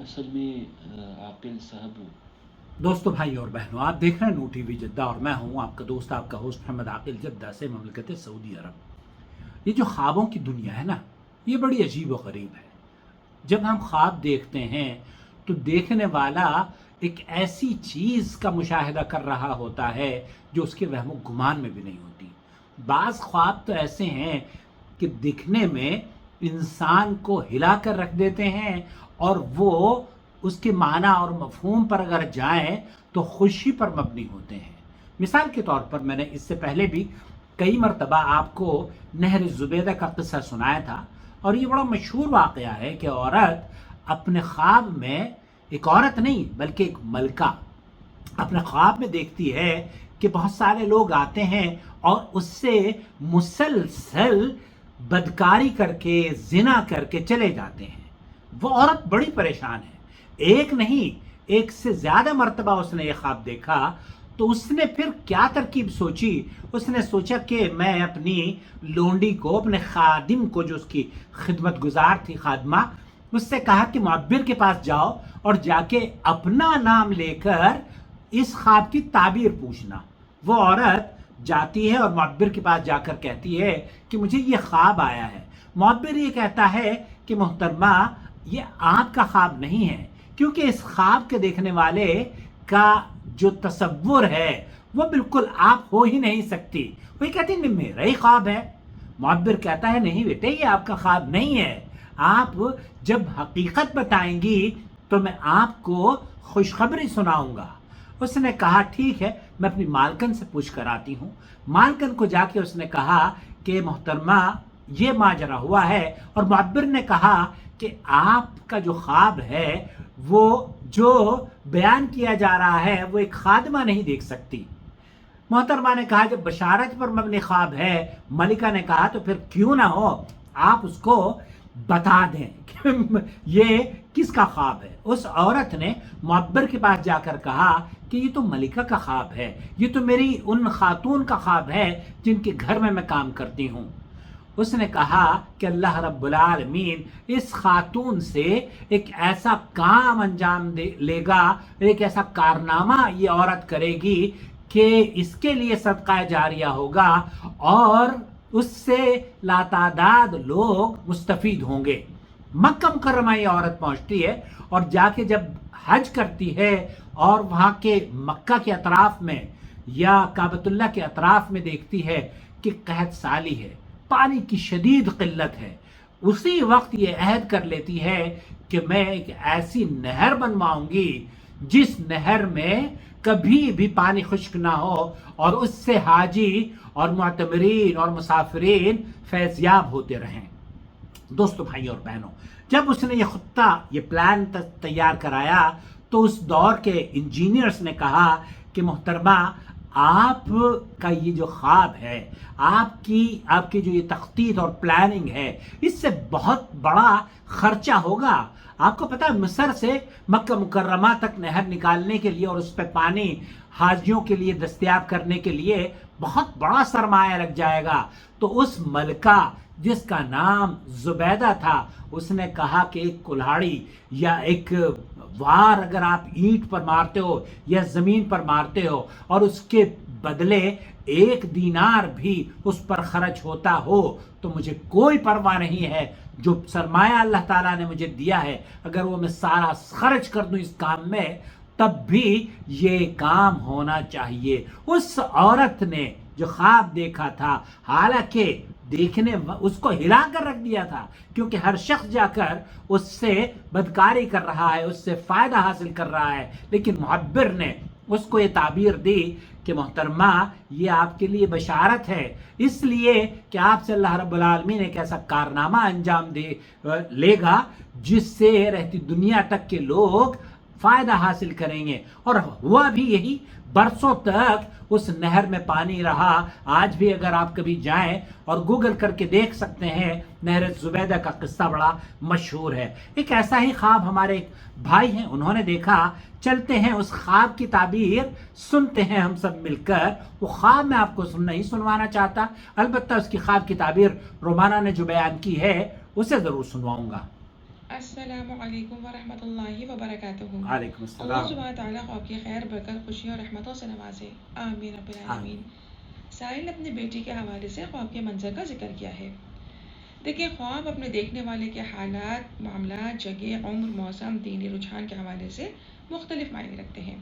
असल में आकिल साहब। दोस्तों, भाई और बहनों, आप देख रहे हैं नू टीवी जिद्दा और मैं हूं आपका दोस्त, आपका होस्ट मोहम्मद आकिल जिद्दा से ममलकत सऊदी अरब। ये जो ख्वाबों की दुनिया है ना, ये बड़ी अजीब व गरीब है। जब हम ख्वाब देखते हैं तो देखने वाला एक ऐसी चीज़ का मुशाहिदा कर रहा होता है जो उसके वहमो गुमान में भी नहीं होती। बाज़ ख्वाब तो ऐसे हैं कि दिखने में इंसान को हिला कर रख देते हैं और वो उसके माना और मफहूम पर अगर जाएं तो खुशी पर मबनी होते हैं। मिसाल के तौर पर मैंने इससे पहले भी कई मरतबा आपको नहर ज़ुबैदा का किस्सा सुनाया था और ये बड़ा मशहूर वाक़या है कि औरत अपने ख्वाब में, एक औरत नहीं बल्कि एक मलका अपने ख्वाब में देखती है कि बहुत सारे लोग आते हैं और उससे मुसलसल बदकारी करके, जिना करके चले जाते हैं। वो औरत बड़ी परेशान है। एक नहीं, एक से ज्यादा मर्तबा उसने ये ख्वाब देखा। तो उसने फिर क्या तरकीब सोची? उसने सोचा कि मैं अपनी लोंडी को, अपने खादिम को, जो उसकी खिदमत गुजार थी, खादमा, उससे कहा कि मुअब्बिर के पास जाओ और जाके अपना नाम लेकर इस ख्वाब की ताबीर पूछना। वो औरत जाती है और मुअब्बिर के पास जाकर कहती है कि मुझे ये ख्वाब आया है। मुअब्बिर ये कहता है कि मोहतरमा, ये आपका ख्वाब नहीं है, क्योंकि इस ख्वाब के देखने वाले का जो तसव्वुर है वो बिल्कुल आप हो ही नहीं सकती। वो कहती है मेरा ही ख्वाब है। मुअब्बिर कहता है नहीं बेटे, ये आपका ख्वाब नहीं है। आप जब हकीकत बताएंगी तो मैं आपको खुशखबरी सुनाऊंगा। उसने कहा ठीक है, मैं अपनी मालकन से पूछ कर आती हूँ। मालकन को जाके उसने कहा कि मोहतरमा, ये माजरा हुआ है। और मुअब्बिर ने कहा कि आपका जो ख्वाब है वो जो बयान किया जा रहा है वो एक खादिमा नहीं देख सकती। मोहतरमा ने कहा जब बशारत पर मबनी ख्वाब है, मलिका ने कहा तो फिर क्यों ना हो आप उसको बता दें कि ये किसका ख्वाब है। उस औरत ने मुअब्बिर के पास जाकर कहा कि ये तो मलिका का ख्वाब है, ये तो मेरी उन खातून का ख्वाब है जिनके घर में मैं काम करती हूँ। उसने कहा कि अल्लाह रब्बुल आलमीन इस खातून से एक ऐसा काम अंजाम लेगा, एक ऐसा कारनामा ये औरत करेगी कि इसके लिए सदका जारिया होगा और उससे लातादाद लोग मुस्तफीद होंगे। मक्का मुकर्रमा ये औरत पहुंचती है और जाके जब हज करती है और वहां के मक्का के अतराफ में या काबतुल्लाह के अतराफ में देखती है कि कहत साली है, पानी की शदीद किल्लत है। उसी वक्त ये अहद कर लेती है कि मैं एक ऐसी नहर बनवाऊंगी जिस नहर में कभी भी पानी खुश्क ना हो और उससे हाजी और मुअतमरीन और मुसाफिरीन फैज़याब होते रहें। दोस्तों, भाई और बहनों, जब उसने ये खुत्ता, ये प्लान तैयार कराया तो उस दौर के इंजीनियर्स ने कहा कि मोहतरमा, आपका ये जो ख्वाब है, आपकी जो ये तख्तीत और प्लानिंग है, इससे बहुत बड़ा खर्चा होगा। आपको पता है मिस्र से मक्का मुकर्रमा तक नहर निकालने के लिए और उस पर पानी हाजियों के लिए दस्तयाब करने के लिए बहुत बड़ा सरमाया लग जाएगा। तो उस मलका जिसका नाम जुबैदा था, उसने कहा कि एक कुल्हाड़ी या एक वार अगर आप ईंट पर मारते हो या जमीन पर मारते हो और उसके बदले 1 दीनार भी उस पर खर्च होता हो तो मुझे कोई परवाह नहीं है। जो सरमाया अल्लाह ताला ने मुझे दिया है, अगर वो मैं सारा खर्च कर दूं इस काम में, तब भी ये काम होना चाहिए। उस औरत ने जो ख्वाब देखा था, हालांकि देखने उसको हिला कर रख दिया था, क्योंकि हर शख्स जाकर उससे बदकारी कर रहा है, उससे फायदा हासिल कर रहा है, लेकिन मुअब्बिर ने उसको ये ताबीर दी कि मोहतरमा, ये आपके लिए बशारत है, इसलिए कि आपसे अल्लाह रब्बुल आलमीन एक ऐसा कारनामा अंजाम लेगा जिससे रहती दुनिया तक के लोग फायदा हासिल करेंगे। और हुआ भी यही, बरसों तक उस नहर में पानी रहा। आज भी अगर आप कभी जाएं और गूगल करके देख सकते हैं, नहर जुबैदा का किस्सा बड़ा मशहूर है। एक ऐसा ही ख्वाब हमारे एक भाई हैं, उन्होंने देखा। चलते हैं उस ख्वाब की ताबीर सुनते हैं हम सब मिलकर। वो ख्वाब मैं आपको नहीं सुनवाना चाहता, अलबत्ता उसकी ख्वाब की ताबीर रोमाना ने जो बयान की है उसे जरूर सुनवाऊंगा। السلام علیکم ورحمۃ اللہ وبرکاتہ۔ وعلیکم اللہ السلام۔ سبحانہ تعالیٰ خواب کی خیر برکت خوشی اور رحمتوں سے نوازے، آمین رب العالمین۔ سائل نے اپنی بیٹی کے حوالے سے خواب کے منظر کا ذکر کیا ہے۔ دیکھیں، خواب اپنے دیکھنے والے کے حالات، معاملات، جگہ، عمر، موسم، دینی رجحان کے حوالے سے مختلف معنی رکھتے ہیں۔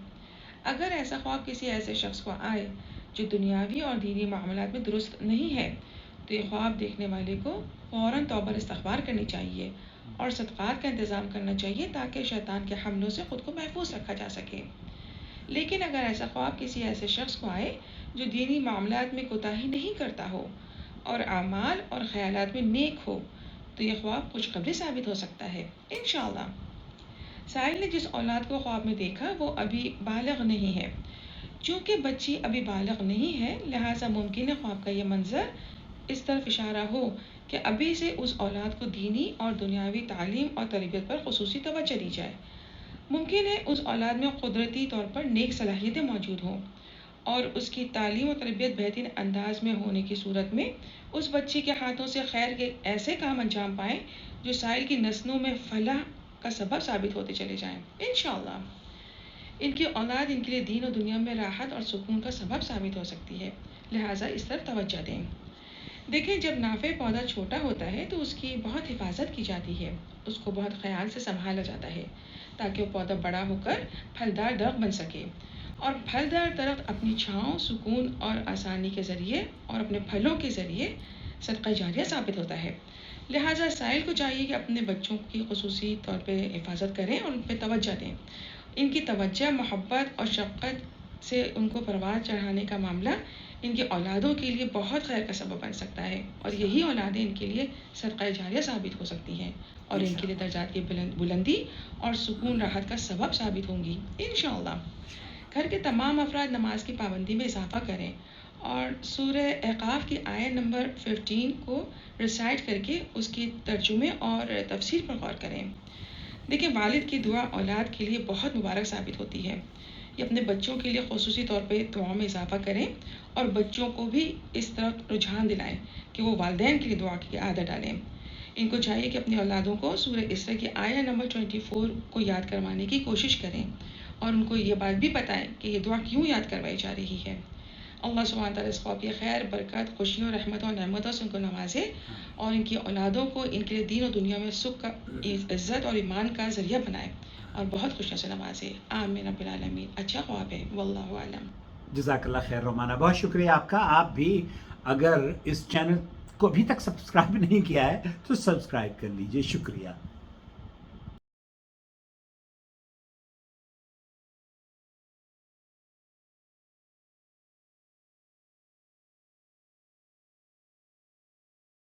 اگر ایسا خواب کسی ایسے شخص کو آئے جو دنیاوی اور دینی معاملات میں درست نہیں ہے، تو یہ خواب دیکھنے والے کو فوراً توبہ استغفار کرنی چاہیے اور صدقات کا انتظام کرنا چاہیے تاکہ شیطان کے حملوں سے خود کو محفوظ رکھا جا سکے۔ لیکن اگر ایسا خواب کسی ایسے شخص کو آئے جو دینی معاملات میں کوتاہی نہیں کرتا ہو اور اعمال اور خیالات میں نیک ہو، تو یہ خواب خوشخبری ثابت ہو سکتا ہے انشاءاللہ۔ سائل نے جس اولاد کو خواب میں دیکھا وہ ابھی بالغ نہیں ہے۔ چونکہ بچی ابھی بالغ نہیں ہے، لہٰذا ممکن ہے خواب کا یہ منظر اس طرف اشارہ ہو کہ ابھی سے اس اولاد کو دینی اور دنیاوی تعلیم اور تربیت پر خصوصی توجہ دی جائے۔ ممکن ہے اس اولاد میں قدرتی طور پر نیک صلاحیتیں موجود ہوں اور اس کی تعلیم و تربیت بہترین انداز میں ہونے کی صورت میں اس بچی کے ہاتھوں سے خیر کے ایسے کام انجام پائیں جو سائل کی نسلوں میں فلاح کا سبب ثابت ہوتے چلے جائیں انشاءاللہ۔ ان کی اولاد ان کے لیے دین و دنیا میں راحت اور سکون کا سبب ثابت ہو سکتی ہے، لہٰذا اس طرف توجہ دیں۔ دیکھیں، جب نافع پودا چھوٹا ہوتا ہے تو اس کی بہت حفاظت کی جاتی ہے، اس کو بہت خیال سے سنبھالا جاتا ہے تاکہ وہ پودا بڑا ہو کر پھلدار درخت بن سکے، اور پھلدار درخت اپنی چھاؤں، سکون اور آسانی کے ذریعے اور اپنے پھلوں کے ذریعے صدقہ جاریہ ثابت ہوتا ہے۔ لہٰذا سائل کو چاہیے کہ اپنے بچوں کی خصوصی طور پہ حفاظت کریں اور ان پہ توجہ دیں۔ ان کی توجہ، محبت اور شفقت سے ان کو پرواز چڑھانے کا معاملہ ان کی اولادوں کے لیے بہت خیر کا سبب بن سکتا ہے، اور یہی اولادیں ان کے لیے صدقہ جاریہ ثابت ہو سکتی ہیں اور ان کے لیے درجات کی بلندی اور سکون راحت کا سبب ثابت ہوں گی انشاءاللہ۔ گھر کے تمام افراد نماز کی پابندی میں اضافہ کریں اور سورہ احقاف کی آیت نمبر 15 کو ریسائٹ کر کے اس کی ترجمے اور تفسیر پر غور کریں۔ دیکھیں، والد کی دعا اولاد کے لیے بہت مبارک ثابت ہوتی ہے۔ یہ اپنے بچوں کے لیے خصوصی طور پہ دعاؤں میں اضافہ کریں اور بچوں کو بھی اس طرف رجحان دلائیں کہ وہ والدین کے لیے دعا کی عادت ڈالیں۔ ان کو چاہیے کہ اپنی اولادوں کو سورہ اسراء کی آیت نمبر 24 کو یاد کروانے کی کوشش کریں اور ان کو یہ بات بھی بتائیں کہ یہ دعا کیوں یاد کروائی جا رہی ہے۔ اللہ سبحانہ تعالیٰ اس خواب کی خیر، برکت، خوشیوں، رحمتوں اور نعمتوں سے ان کو نوازے اور ان کی اولادوں کو ان کے لیے دین و دنیا میں سکھ کا، عزت اور ایمان کا ذریعہ بنائے اور بہت خوشیوں سے نوازے، آمین رب العالمین۔ اچھا خواب ہے، واللہ اعلم۔ جزاک اللہ خیر رومانہ، بہت شکریہ آپ کا۔ آپ بھی اگر اس چینل کو ابھی تک سبسکرائب نہیں کیا ہے تو سبسکرائب کر لیجئے، شکریہ۔